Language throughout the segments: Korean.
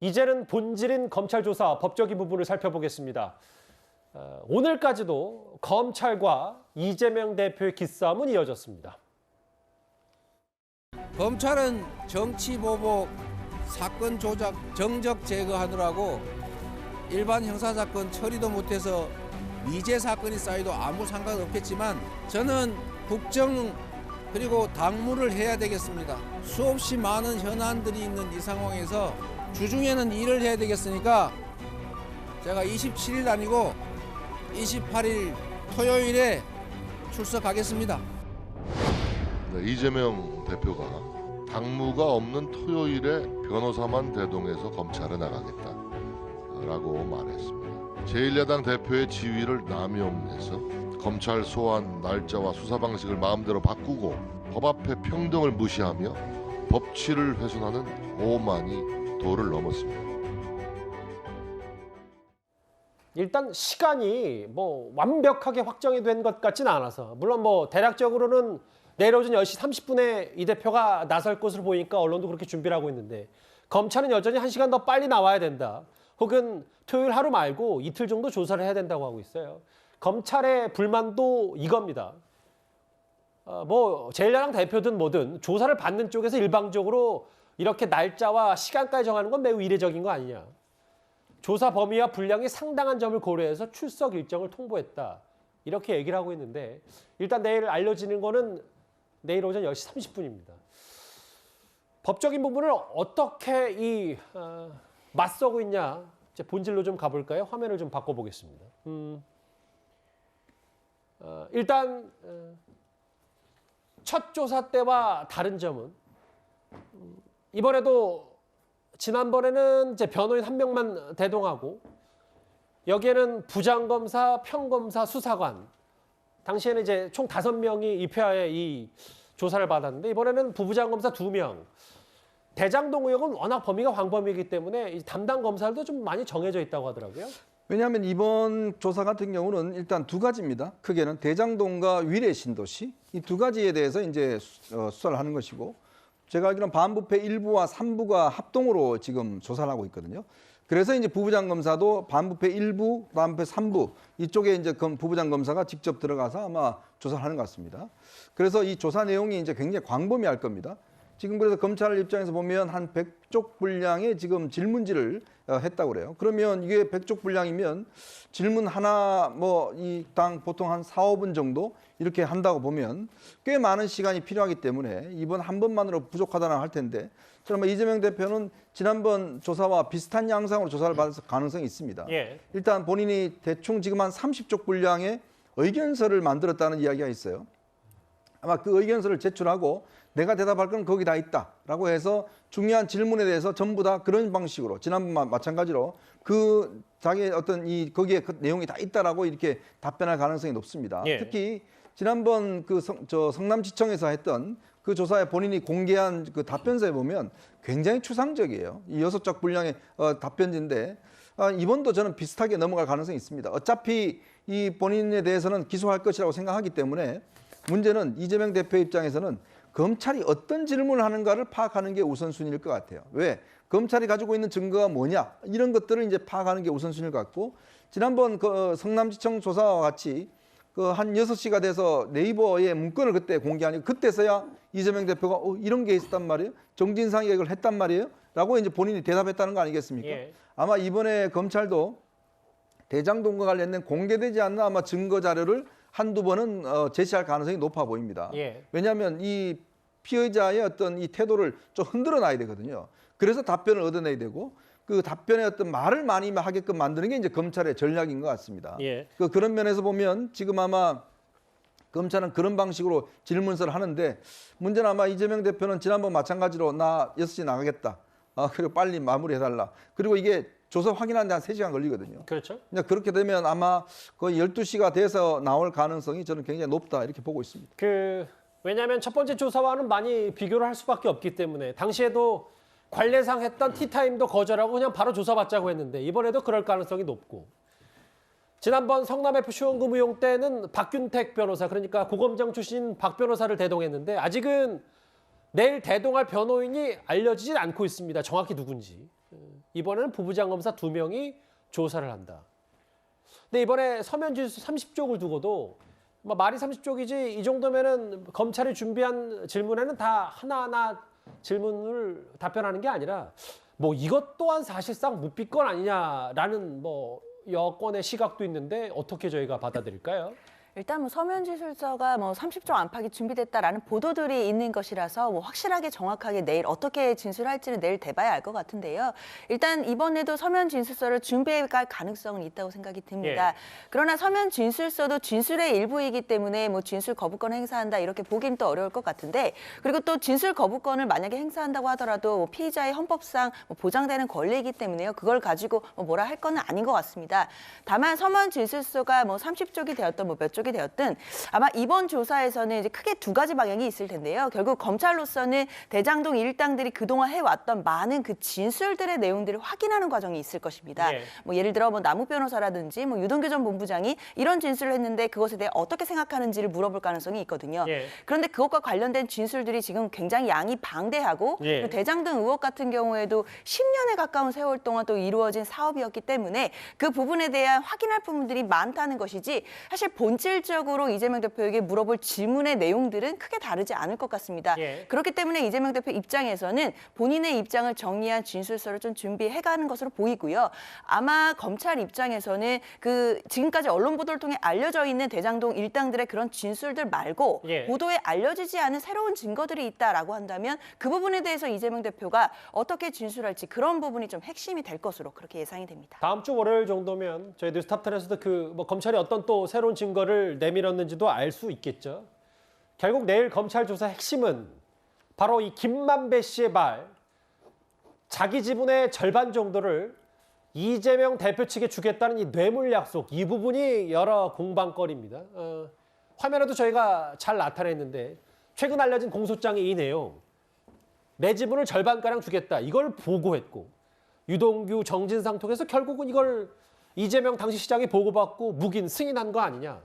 이제는 본질인 검찰 조사 법적인 부분을 살펴보겠습니다. 오늘까지도 검찰과 이재명 대표의 기싸움은 이어졌습니다. 검찰은 정치 보복, 사건 조작, 정적 제거하느라고 일반 형사사건 처리도 못해서 미제 사건이 쌓여도 아무 상관없겠지만 저는 국정 그리고 당무를 해야 되겠습니다. 수없이 많은 현안들이 있는 이 상황에서 주중에는 일을 해야 되겠으니까 제가 27일 아니고 28일 토요일에 출석하겠습니다. 네, 이재명 대표가 당무가 없는 토요일에 변호사만 대동해서 검찰에 나가겠다라고 말했습니다. 제1야당 대표의 지위를 남용해서 검찰 소환 날짜와 수사 방식을 마음대로 바꾸고 법 앞에 평등을 무시하며 법치를 훼손하는 오만이 도를 넘었습니다. 일단 시간이 완벽하게 확정이 된 것 같지는 않아서, 물론 대략적으로는 내일 오전 10시 30분에 이 대표가 나설 것으로 보이니까 언론도 그렇게 준비를 하고 있는데, 검찰은 여전히 1시간 더 빨리 나와야 된다, 혹은 토요일 하루 말고 이틀 정도 조사를 해야 된다고 하고 있어요. 검찰의 불만도 이겁니다. 제1야당 대표든 뭐든 조사를 받는 쪽에서 일방적으로 이렇게 날짜와 시간까지 정하는 건 매우 이례적인 거 아니냐. 조사 범위와 분량이 상당한 점을 고려해서 출석 일정을 통보했다, 이렇게 얘기를 하고 있는데, 일단 내일 알려지는 거는 내일 오전 10시 30분입니다. 법적인 부분을 어떻게 맞서고 있냐, 이제 본질로 좀 가볼까요? 화면을 좀 바꿔보겠습니다. 일단 첫 조사 때와 다른 점은, 이번에도 지난번에는 이제 변호인 한 명만 대동하고, 여기에는 부장검사, 평검사, 수사관, 당시에는 이제 총 5명이 입회하에 이 조사를 받았는데, 이번에는 부부장검사 2명. 대장동 의혹은 워낙 범위가 광범위이기 때문에 이 담당 검사들도 좀 많이 정해져 있다고 하더라고요. 왜냐하면 이번 조사 같은 경우는 일단 두 가지입니다. 크게는 대장동과 위례 신도시, 이 두 가지에 대해서 이제 수사를 하는 것이고, 제가 알기로는 반부패 1부와 3부가 합동으로 지금 조사를 하고 있거든요. 그래서 이제 부부장검사도 반부패 1부, 반부패 3부 이쪽에 이제 부부장검사가 직접 들어가서 아마 조사를 하는 것 같습니다. 그래서 이 조사 내용이 이제 굉장히 광범위할 겁니다. 지금 그래서 검찰 입장에서 보면 한 100쪽 분량의 지금 질문지를 했다고 그래요. 그러면 이게 100쪽 분량이면 질문 하나 이 당 보통 한 4, 5분 정도 이렇게 한다고 보면 꽤 많은 시간이 필요하기 때문에 이번 한 번만으로 부족하다는 할 텐데, 저는 이재명 대표는 지난번 조사와 비슷한 양상으로 조사를 받을 가능성이 있습니다. 예. 일단 본인이 대충 지금 한 30쪽 분량의 의견서를 만들었다는 이야기가 있어요. 아마 그 의견서를 제출하고 내가 대답할 건 거기 다 있다라고 해서 중요한 질문에 대해서 전부 다 그런 방식으로, 지난번만 마찬가지로 자기의 거기에 그 내용이 다 있다라고 이렇게 답변할 가능성이 높습니다. 예. 특히 지난번 성남지청에서 했던 그 조사에 본인이 공개한 그 답변서에 보면 굉장히 추상적이에요. 이 6쪽 분량의 답변지인데, 이번도 저는 비슷하게 넘어갈 가능성이 있습니다. 어차피 이 본인에 대해서는 기소할 것이라고 생각하기 때문에, 문제는 이재명 대표 입장에서는 검찰이 어떤 질문을 하는가를 파악하는 게 우선순위일 것 같아요. 왜? 검찰이 가지고 있는 증거가 뭐냐, 이런 것들을 이제 파악하는 게 우선순위일 것 같고, 지난번 성남지청 조사와 같이 한 6시가 돼서 네이버에 문건을 그때 공개하니까 그때서야 이재명 대표가 이런 게 있었단 말이에요, 정진상이 이걸 했단 말이에요 라고 이제 본인이 대답했다는 거 아니겠습니까? 예. 아마 이번에 검찰도 대장동과 관련된 공개되지 않는 아마 증거 자료를 한두 번은 제시할 가능성이 높아 보입니다. 예. 왜냐하면 이 피의자의 어떤 이 태도를 좀 흔들어 놔야 되거든요. 그래서 답변을 얻어내야 되고, 그 답변의 어떤 말을 많이 하게끔 만드는 게 이제 검찰의 전략인 것 같습니다. 예. 그런 면에서 보면 지금 아마 검찰은 그런 방식으로 질문서를 하는데, 문제는 아마 이재명 대표는 지난번 마찬가지로 나 6시 나가겠다, 그리고 빨리 마무리해달라, 그리고 이게 조사 확인하는데 한 3시간 걸리거든요. 그렇죠. 그렇게 되면 아마 거의 12시가 돼서 나올 가능성이 저는 굉장히 높다, 이렇게 보고 있습니다. 왜냐하면 첫 번째 조사와는 많이 비교를 할 수밖에 없기 때문에, 당시에도 관례상 했던 티타임도 거절하고 그냥 바로 조사받자고 했는데, 이번에도 그럴 가능성이 높고, 지난번 성남 FC 후원금 의혹 때는 박균택 변호사, 그러니까 고검장 출신 박 변호사를 대동했는데, 아직은 내일 대동할 변호인이 알려지진 않고 있습니다. 정확히 누군지. 이번에는 부부장 검사 2명이 조사를 한다. 근데 이번에 서면 진술 30쪽을 두고도 뭐 말이 30쪽이지 이 정도면은 검찰이 준비한 질문에는 다 하나하나 질문을 답변하는 게 아니라 뭐 이것 또한 사실상 묵비권 아니냐라는 뭐 여권의 시각도 있는데 어떻게 저희가 받아들일까요? 일단 뭐 서면 진술서가 뭐 30조 안팎이 준비됐다라는 보도들이 있는 것이라서 뭐 확실하게 정확하게 내일 어떻게 진술할지는 내일 돼봐야 알 것 같은데요. 일단 이번에도 서면 진술서를 준비해갈 가능성은 있다고 생각이 듭니다. 그러나 서면 진술서도 진술의 일부이기 때문에 뭐 진술 거부권 행사한다 이렇게 보긴 또 어려울 것 같은데, 그리고 또 진술 거부권을 만약에 행사한다고 하더라도 뭐 피의자의 헌법상 뭐 보장되는 권리이기 때문에요. 그걸 가지고 뭐 뭐라 할 거는 아닌 것 같습니다. 다만 서면 진술서가 뭐 30쪽이 되었던 뭐 몇 쪽이 되었든 아마 이번 조사에서는 이제 크게 2가지 방향이 있을 텐데요. 결국 검찰로서는 대장동 일당들이 그동안 해왔던 많은 그 진술들의 내용들을 확인하는 과정이 있을 것입니다. 뭐 예를 들어 뭐 남욱 변호사라든지 뭐 유동규 전 본부장이 이런 진술을 했는데 그것에 대해 어떻게 생각하는지를 물어볼 가능성이 있거든요. 그런데 그것과 관련된 진술들이 지금 굉장히 양이 방대하고 그리고 대장동 의혹 같은 경우에도 10년에 가까운 세월 동안 또 이루어진 사업이었기 때문에 그 부분에 대한 확인할 부분들이 많다는 것이지 사실 본질적으로 이재명 대표에게 물어볼 질문의 내용들은 크게 다르지 않을 것 같습니다. 그렇기 때문에 이재명 대표 입장에서는 본인의 입장을 정리한 진술서를 좀 준비해가는 것으로 보이고요. 아마 검찰 입장에서는 그 지금까지 언론 보도를 통해 알려져 있는 대장동 일당들의 그런 진술들 말고 보도에 알려지지 않은 새로운 증거들이 있다라고 한다면 그 부분에 대해서 이재명 대표가 어떻게 진술할지 그런 부분이 좀 핵심이 될 것으로 그렇게 예상이 됩니다. 다음 주 월요일 정도면 저희 뉴스탑10에서도 그 뭐 검찰이 어떤 또 새로운 증거를 내밀었는지도 알 수 있겠죠. 결국 내일 검찰 조사 핵심은 바로 이 김만배 씨의 말, 자기 지분의 절반 정도를 이재명 대표 측에 주겠다는 이 뇌물 약속, 이 부분이 여러 공방거리입니다. 화면에도 저희가 잘 나타냈는데 최근 알려진 공소장의 이 내용, 내 지분을 절반가량 주겠다, 이걸 보고했고 유동규, 정진상 통해서 결국은 이걸 이재명 당시 시장이 보고받고 묵인, 승인한 거 아니냐.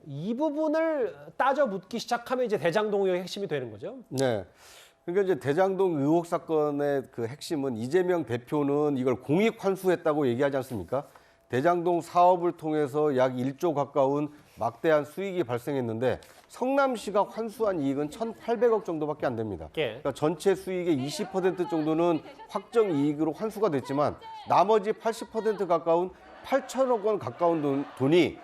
이 부분을 따져 묻기 시작하면 이제 대장동 의혹의 핵심이 되는 거죠. 네. 그러니까 이제 대장동 의혹 사건의 그 핵심은 이재명 대표는 이걸 공익 환수했다고 얘기하지 않습니까? 대장동 사업을 통해서 약 1조 가까운 막대한 수익이 발생했는데 성남시가 환수한 이익은 1,800억 정도밖에 안 됩니다. 그러니까 전체 수익의 20% 정도는 확정 이익으로 환수가 됐지만 나머지 80% 가까운 8천억 원 가까운 돈이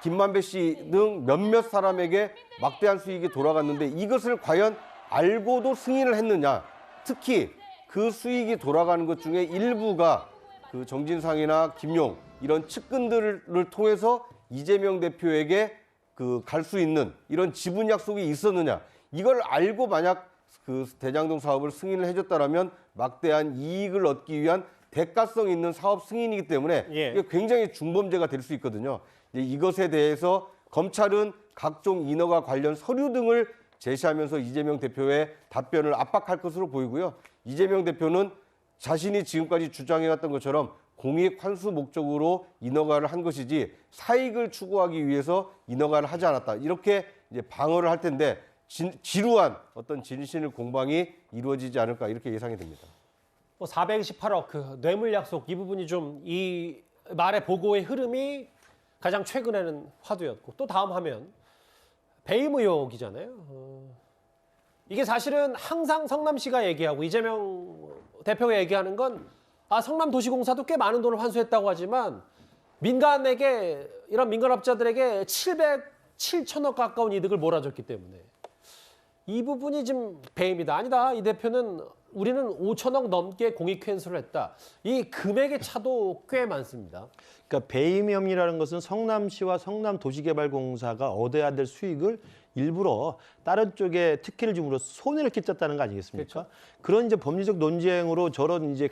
김만배 씨 등 몇몇 사람에게 막대한 수익이 돌아갔는데 이것을 과연 알고도 승인을 했느냐. 특히 그 수익이 돌아가는 것 중에 일부가 그 정진상이나 김용 이런 측근들을 통해서 이재명 대표에게 그 갈 수 있는 이런 지분 약속이 있었느냐. 이걸 알고 만약 그 대장동 사업을 승인을 해줬다라면 막대한 이익을 얻기 위한 대가성 있는 사업 승인이기 때문에 이게 굉장히 중범죄가 될 수 있거든요. 이것에 대해서 검찰은 각종 인허가 관련 서류 등을 제시하면서 이재명 대표의 답변을 압박할 것으로 보이고요. 이재명 대표는 자신이 지금까지 주장해왔던 것처럼 공익 환수 목적으로 인허가를 한 것이지 사익을 추구하기 위해서 인허가를 하지 않았다. 이렇게 이제 방어를 할 텐데 지루한 어떤 진실의 공방이 이루어지지 않을까 이렇게 예상이 됩니다. 뭐 428억 그 뇌물 약속 이 부분이 좀 이 말의 보고의 흐름이 가장 최근에는 화두였고 또 다음 화면 배임 의혹이잖아요. 이게 사실은 항상 성남시가 얘기하고 이재명 대표가 얘기하는 건 성남도시공사도 꽤 많은 돈을 환수했다고 하지만 민간에게 이런 민간업자들에게 700억 가까운 이득을 몰아줬기 때문에 이 부분이 지금 배임이다. 아니다. 이 대표는 우리는 5천억 넘게 공익 횡수를 했다. 이 금액의 차도 꽤 많습니다. 그러니까 배임 혐의라는 것은 성남시와 성남도시개발공사가 얻어야 될 수익을 일부러 다른 쪽에 특혜를 줌으로 손해를 끼쳤다는 거 아니겠습니까? 그렇죠. 그런 이제 법리적 논쟁으로 저런 이제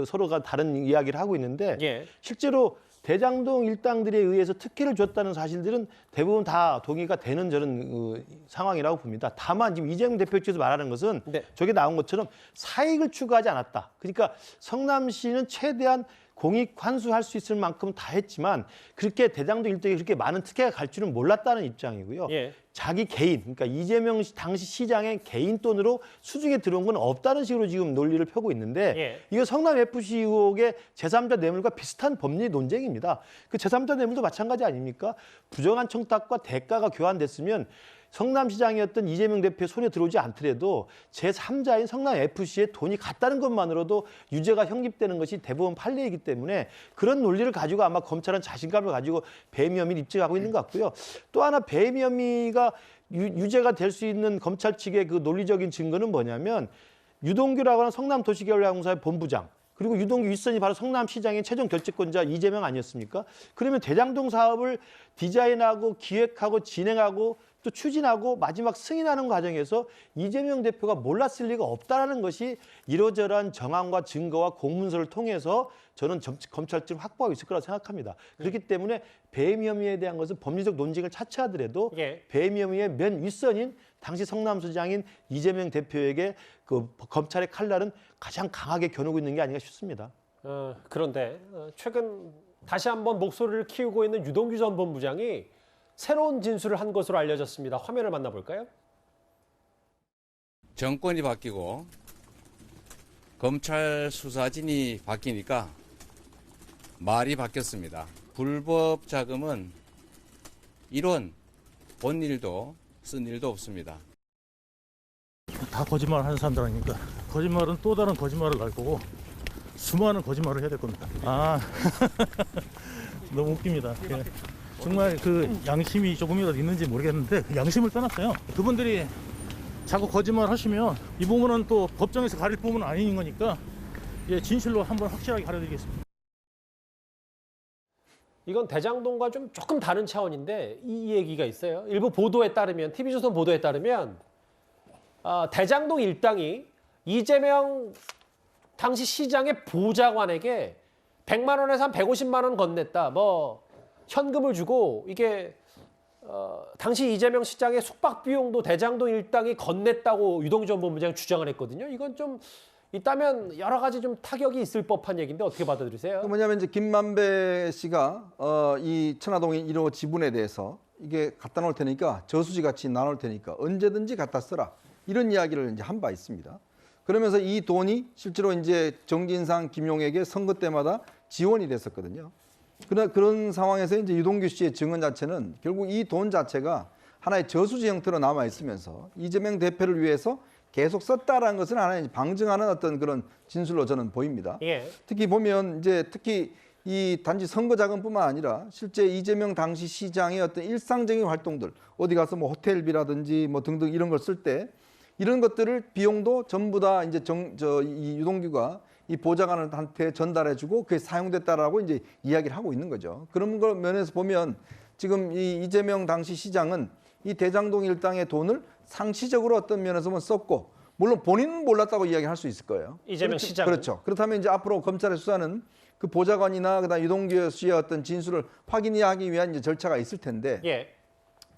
서로가 다른 이야기를 하고 있는데 실제로 대장동 일당들에 의해서 특혜를 줬다는 사실들은 대부분 다 동의가 되는 저런 상황이라고 봅니다. 다만 지금 이재명 대표 측에서 말하는 것은 저게 나온 것처럼 사익을 추구하지 않았다. 그러니까 성남시는 최대한 공익 환수할 수 있을 만큼 다 했지만 그렇게 대장동 일당에 그렇게 많은 특혜가 갈 줄은 몰랐다는 입장이고요. 예. 자기 개인, 그러니까 이재명 당시 시장의 개인 돈으로 수중에 들어온 건 없다는 식으로 지금 논리를 펴고 있는데 예. 이거 성남 FC 의혹의 제3자 뇌물과 비슷한 법리 논쟁입니다. 그 제3자 뇌물도 마찬가지 아닙니까? 부정한 청탁과 대가가 교환됐으면 성남시장이었던 이재명 대표의 손에 들어오지 않더라도 제3자인 성남FC에 돈이 갔다는 것만으로도 유죄가 형립되는 것이 대법원 판례이기 때문에 그런 논리를 가지고 아마 검찰은 자신감을 가지고 배임 혐의를 입증하고 있는 것 같고요. 또 하나 배임 혐의가 유죄가 될 수 있는 검찰 측의 그 논리적인 증거는 뭐냐면 유동규라고 하는 성남도시개발공사의 본부장 그리고 유동규 윗선이 바로 성남시장의 최종 결재권자 이재명 아니었습니까? 그러면 대장동 사업을 디자인하고 기획하고 진행하고 또 추진하고 마지막 승인하는 과정에서 이재명 대표가 몰랐을 리가 없다라는 것이 이러저러한 정황과 증거와 공문서를 통해서 저는 검찰팀을 확보하고 있을 거라고 생각합니다. 그렇기 때문에 배임 혐의에 대한 것은 법리적 논쟁을 차치하더라도 예. 배임 혐의의 맨 윗선인 당시 성남시장인 이재명 대표에게 그 검찰의 칼날은 가장 강하게 겨누고 있는 게 아닌가 싶습니다. 그런데 최근 다시 한번 목소리를 키우고 있는 유동규 전 본부장이 새로운 진술을 한 것으로 알려졌습니다. 화면을 만나볼까요? 정권이 바뀌고 검찰 수사진이 바뀌니까 말이 바뀌었습니다. 불법 자금은 이론 본 일도 쓴 일도 없습니다. 다 거짓말 하는 사람들 아닙니까? 거짓말은 또 다른 거짓말을 날 거고 수많은 거짓말을 해야 될 겁니다. 너무 웃깁니다. 예. 정말 그 양심이 조금이라도 있는지 모르겠는데 그 양심을 떠났어요. 그분들이 자꾸 거짓말 하시면 이 부분은 또 법정에서 가릴 부분은 아닌 거니까 예, 진실로 한번 확실하게 가려드리겠습니다. 이건 대장동과 좀 조금 다른 차원인데 이 얘기가 있어요. 일부 보도에 따르면 TV조선 보도에 따르면 대장동 일당이 이재명 당시 시장의 보좌관에게 100만 원에서 한 150만 원 건넸다. 뭐 현금을 주고 이게 당시 이재명 시장의 숙박 비용도 대장동 일당이 건넸다고 유동규 전 본부장이 주장을 했거든요. 이건 좀 있다면 여러 가지 좀 타격이 있을 법한 얘기인데 어떻게 받아들이세요? 그 뭐냐면 이제 김만배 씨가 이 천화동의 1호 지분에 대해서 이게 갖다 놓을 테니까 저수지 같이 나눌 테니까 언제든지 갖다 써라 이런 이야기를 이제 한 바 있습니다. 그러면서 이 돈이 실제로 이제 정진상, 김용에게 선거 때마다 지원이 됐었거든요. 그런 상황에서 이제 유동규 씨의 증언 자체는 결국 이 돈 자체가 하나의 저수지 형태로 남아 있으면서 이재명 대표를 위해서 계속 썼다라는 것은 하나의 방증하는 어떤 그런 진술로 저는 보입니다. 예. 특히 보면 이제 특히 이 단지 선거 자금뿐만 아니라 실제 이재명 당시 시장의 어떤 일상적인 활동들 어디 가서 뭐 호텔비라든지 뭐 등등 이런 걸 쓸 때 이런 것들을 비용도 전부 다 이제 이 유동규가 이 보좌관한테 전달해주고 그게 사용됐다라고 이제 이야기를 하고 있는 거죠. 그런 걸 면에서 보면 지금 이 이재명 당시 시장은 이 대장동 일당의 돈을 상시적으로 어떤 면에서 보면 썼고 물론 본인은 몰랐다고 이야기할 수 있을 거예요. 이재명 시장 그렇죠. 그렇다면 이제 앞으로 검찰의 수사는 그 보좌관이나 그다음 유동규 씨의 어떤 진술을 확인하기 위한 이제 절차가 있을 텐데. 예.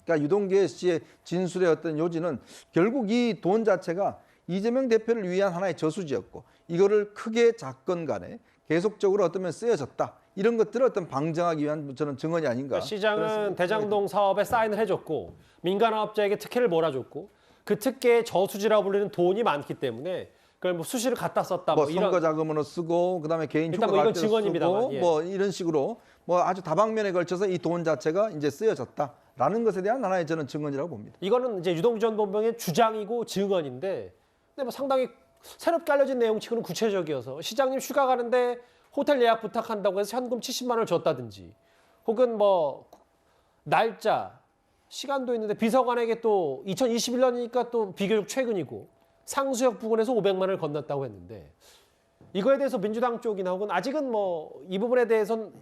그러니까 유동규 씨의 진술의 어떤 요지는 결국 이 돈 자체가 이재명 대표를 위한 하나의 저수지였고 이거를 크게 작건 간에 계속적으로 어떤 면 쓰여졌다. 이런 것들을 어떤 방증하기 위한 저는 증언이 아닌가. 그러니까 시장은 대장동 사업에 사인을 해줬고 민간업자에게 특혜를 몰아줬고 그 특혜의 저수지라고 불리는 돈이 많기 때문에 그걸 뭐 수시를 갖다 썼다. 뭐 이런 선거 자금으로 쓰고 그다음에 개인 일단 휴가 뭐 이건 갈 때도 증언입니다만, 쓰고 예. 뭐 이런 식으로 뭐 아주 다방면에 걸쳐서 이 돈 자체가 이제 쓰여졌다라는 것에 대한 하나의 저는 증언이라고 봅니다. 이거는 이제 유동규 전 본부장의 주장이고 증언인데 근데 뭐 상당히 새롭게 알려진 내용치고는 구체적이어서 시장님 휴가 가는데 호텔 예약 부탁한다고 해서 현금 70만 원을 줬다든지 혹은 뭐 날짜, 시간도 있는데 비서관에게 또 2021년이니까 또 비교적 최근이고 상수역 부근에서 500만 원을 건넜다고 했는데 이거에 대해서 민주당 쪽이나 혹은 아직은 뭐 이 부분에 대해서는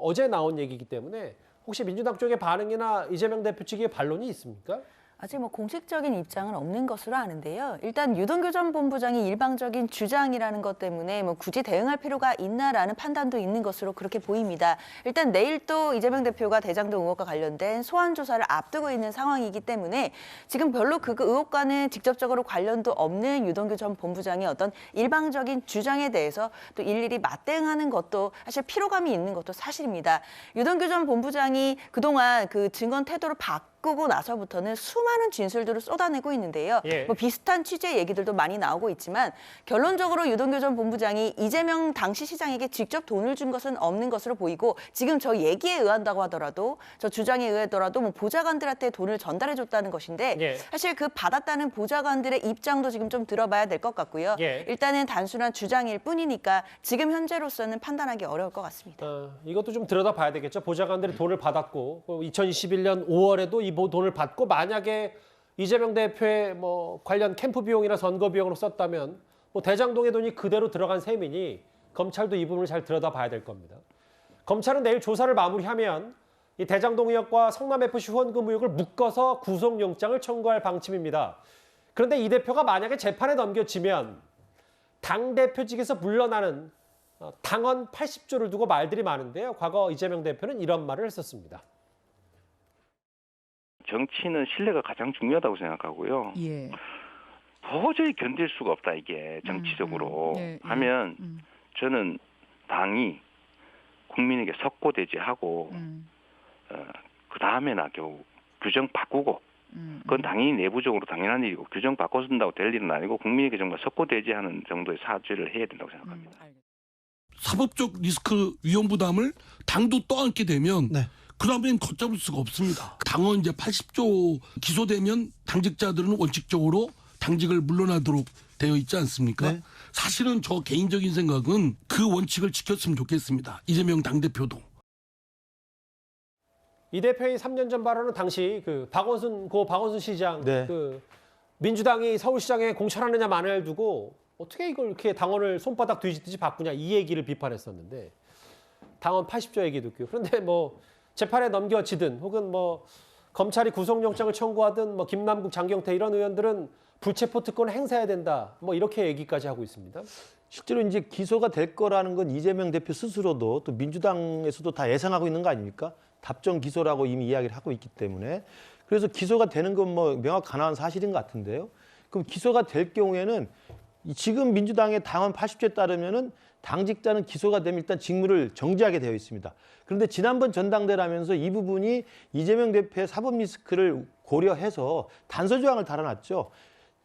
어제 나온 얘기이기 때문에 혹시 민주당 쪽의 반응이나 이재명 대표 측의 반론이 있습니까? 아직 뭐 공식적인 입장은 없는 것으로 아는데요. 일단 유동규 전 본부장이 일방적인 주장이라는 것 때문에 뭐 굳이 대응할 필요가 있나라는 판단도 있는 것으로 그렇게 보입니다. 일단 내일 또 이재명 대표가 대장동 의혹과 관련된 소환 조사를 앞두고 있는 상황이기 때문에 지금 별로 그 의혹과는 직접적으로 관련도 없는 유동규 전 본부장의 어떤 일방적인 주장에 대해서 또 일일이 맞대응하는 것도 사실 피로감이 있는 것도 사실입니다. 유동규 전 본부장이 그동안 그 증언 태도를 바꾸고 나서부터는 수많은 진술들을 쏟아내고 있는데요. 예. 뭐 비슷한 취재 얘기들도 많이 나오고 있지만 결론적으로 유동규 전 본부장이 이재명 당시 시장에게 직접 돈을 준 것은 없는 것으로 보이고 지금 저 얘기에 의한다고 하더라도 저 주장에 의하더라도 뭐 보좌관들한테 돈을 전달해줬다는 것인데 예. 사실 그 받았다는 보좌관들의 입장도 지금 좀 들어봐야 될 것 같고요. 예. 일단은 단순한 주장일 뿐이니까 지금 현재로서는 판단하기 어려울 것 같습니다. 이것도 좀 들여다봐야 되겠죠. 보좌관들이 돈을 받았고 2021년 5월에도 이 돈을 받고 만약에 이재명 대표의 뭐 관련 캠프 비용이나 선거 비용으로 썼다면 뭐 대장동의 돈이 그대로 들어간 셈이니 검찰도 이 부분을 잘 들여다봐야 될 겁니다. 검찰은 내일 조사를 마무리하면 이 대장동 의혹과 성남FC 후원금 의혹을 묶어서 구속영장을 청구할 방침입니다. 그런데 이 대표가 만약에 재판에 넘겨지면 당대표직에서 물러나는 당헌 80조를 두고 말들이 많은데요. 과거 이재명 대표는 이런 말을 했었습니다. 정치는 신뢰가 가장 중요하다고 생각하고요. 예. 도저히 견딜 수가 없다 이게 정치적으로 하면 저는 당이 국민에게 석고대죄하고 그 다음에나 겨우 규정 바꾸고 그건 당연히 내부적으로 당연한 일이고 규정 바꿔준다고 될 일은 아니고 국민에게 정말 석고대죄하는 정도의 사죄를 해야 된다고 생각합니다. 사법적 리스크 위험 부담을 당도 떠안게 되면 네. 그다음엔 걷잡을 수가 없습니다. 당원 이제 80조 기소되면 당직자들은 원칙적으로 당직을 물러나도록 되어 있지 않습니까? 네. 사실은 저 개인적인 생각은 그 원칙을 지켰으면 좋겠습니다. 이재명 당대표도. 이 대표의 3년 전 발언은 당시 그 박원순 시장 네. 그 민주당이 서울시장에 공천하느냐 마느냐를 두고 어떻게 이걸 이렇게 당원을 손바닥 뒤집듯이 바꾸냐 이 얘기를 비판했었는데 당원 80조 얘기도 있고요. 그런데 뭐 재판에 넘겨지든 혹은 뭐 검찰이 구속영장을 청구하든 뭐 김남국, 장경태 이런 의원들은 불체포 특권을 행사해야 된다. 뭐 이렇게 얘기까지 하고 있습니다. 실제로 이제 기소가 될 거라는 건 이재명 대표 스스로도 또 민주당에서도 다 예상하고 있는 거 아닙니까? 답정 기소라고 이미 이야기를 하고 있기 때문에 그래서 기소가 되는 건 뭐 명확한 사실인 것 같은데요. 그럼 기소가 될 경우에는 지금 민주당의 당원 80조에 따르면은 당직자는 기소가 되면 일단 직무를 정지하게 되어 있습니다. 그런데 지난번 전당대를 하면서 이 부분이 이재명 대표의 사법 리스크를 고려해서 단서 조항을 달아놨죠.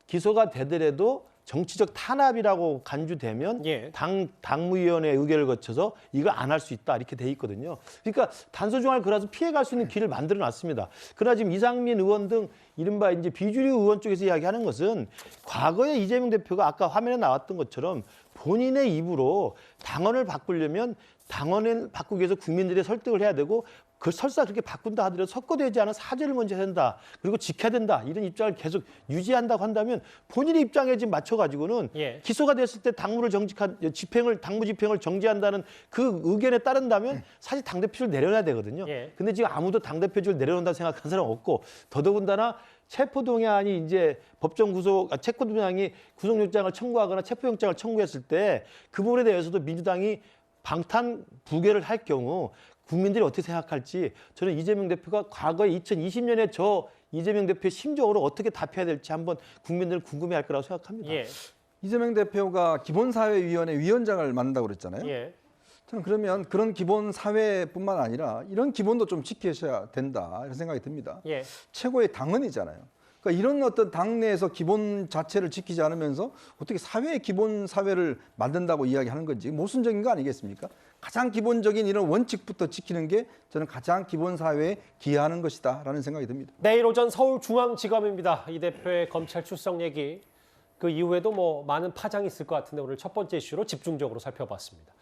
기소가 되더라도 정치적 탄압이라고 간주되면 예. 당무위원회 의결을 거쳐서 이걸 안 할 수 있다 이렇게 돼 있거든요. 그러니까 단서 조항을 걸어서 피해갈 수 있는 길을 만들어놨습니다. 그러나 지금 이상민 의원 등 이른바 이제 비주류 의원 쪽에서 이야기하는 것은 과거에 이재명 대표가 아까 화면에 나왔던 것처럼 본인의 입으로 당원을 바꾸려면 당원을 바꾸기 위해서 국민들의 설득을 해야 되고 그 설사 그렇게 바꾼다 하더라도 석고되지 않은 사죄를 먼저 해야 된다. 그리고 지켜야 된다. 이런 입장을 계속 유지한다고 한다면 본인의 입장에 지금 맞춰가지고는 예. 기소가 됐을 때 당무 집행을 정지한다는 그 의견에 따른다면 사실 당대표를 내려놔야 되거든요. 예. 근데 지금 아무도 당대표를 내려놓는다 생각하는 사람 없고 더더군다나 체포동의안이 이제 체포동의안이 구속영장을 청구하거나 체포영장을 청구했을 때 그 부분에 대해서도 민주당이 방탄 부결을 할 경우 국민들이 어떻게 생각할지 저는 이재명 대표가 과거에 2020년에 저 이재명 대표의 심정으로 어떻게 답해야 될지 한번 국민들은 궁금해할 거라고 생각합니다. 예. 이재명 대표가 기본사회위원회 위원장을 만든다고 그랬잖아요. 예. 저는 그러면 그런 기본사회뿐만 아니라 이런 기본도 좀 지키셔야 된다 이런 생각이 듭니다. 예. 최고의 당헌이잖아요. 그러니까 이런 어떤 당내에서 기본 자체를 지키지 않으면서 어떻게 사회의 기본 사회를 만든다고 이야기하는 건지 모순적인 거 아니겠습니까? 가장 기본적인 이런 원칙부터 지키는 게 저는 가장 기본 사회에 기여하는 것이다라는 생각이 듭니다. 내일 오전 서울중앙지검입니다. 이 대표의 검찰 출석 얘기. 그 이후에도 뭐 많은 파장이 있을 것 같은데 오늘 첫 번째 이슈로 집중적으로 살펴봤습니다.